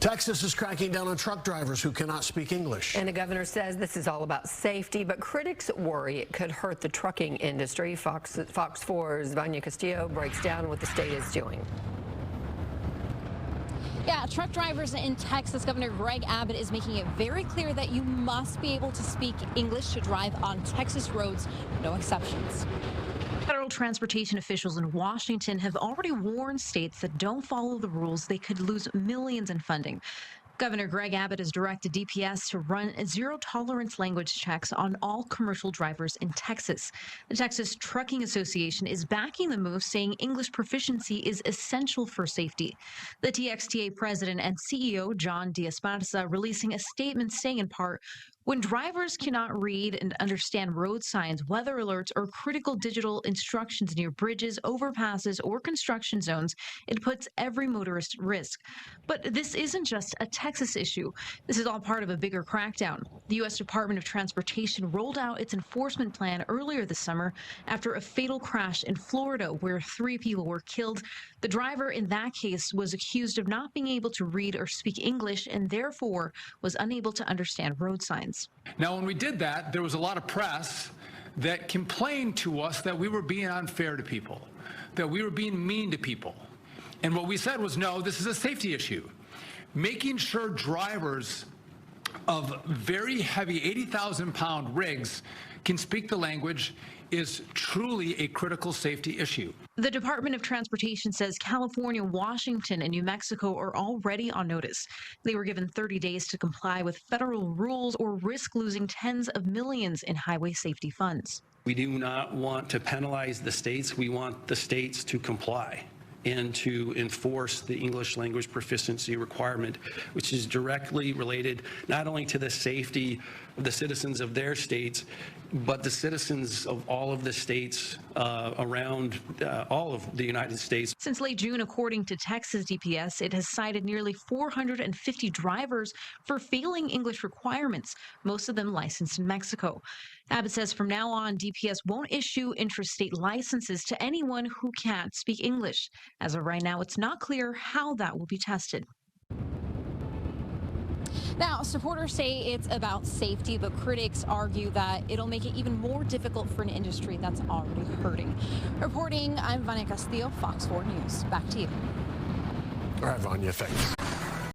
Texas is cracking down on truck drivers who cannot speak English. And the governor says this is all about safety, but critics worry it could hurt the trucking industry. Fox 4's Vanya Castillo breaks down what the state is doing. Yeah, truck drivers in Texas, Governor Greg Abbott is making it very clear that you must be able to speak English to drive on Texas roads, no exceptions. Federal transportation officials in Washington have already warned states that don't follow the rules they could lose millions in funding. Governor Greg Abbott has directed DPS to run zero-tolerance language checks on all commercial drivers in Texas. The Texas Trucking Association is backing the move, saying English proficiency is essential for safety. The TXTA president and CEO, John Diaz-Barza, releasing a statement saying in part, when drivers cannot read and understand road signs, weather alerts, or critical digital instructions near bridges, overpasses, or construction zones, it puts every motorist at risk. But this isn't just a Texas issue. This is all part of a bigger crackdown. The U.S. Department of Transportation rolled out its enforcement plan earlier this summer after a fatal crash in Florida where 3 people were killed. The driver in that case was accused of not being able to read or speak English and therefore was unable to understand road signs. Now, when we did that, there was a lot of press that complained to us that we were being unfair to people, that we were being mean to people. And what we said was, no, this is a safety issue. Making sure drivers of very heavy 80,000-pound rigs can speak the language is truly a critical safety issue. The Department of Transportation says California, Washington, and New Mexico are already on notice. They were given 30 days to comply with federal rules or risk losing tens of millions in highway safety funds. We do not want to penalize the states. We want the states to comply and to enforce the English language proficiency requirement, which is directly related not only to the safety of the citizens of their states, but the citizens of all of the states around all of the United States. Since late June, according to Texas DPS, it has cited nearly 450 drivers for failing English requirements, most of them licensed in Mexico. Abbott says from now on, DPS won't issue interstate licenses to anyone who can't speak English. As of right now, it's not clear how that will be tested. Now, supporters say it's about safety, but critics argue that it'll make it even more difficult for an industry that's already hurting. Reporting, I'm Vanya Castillo, Fox 4 News. Back to you. All right, Vanya, thanks.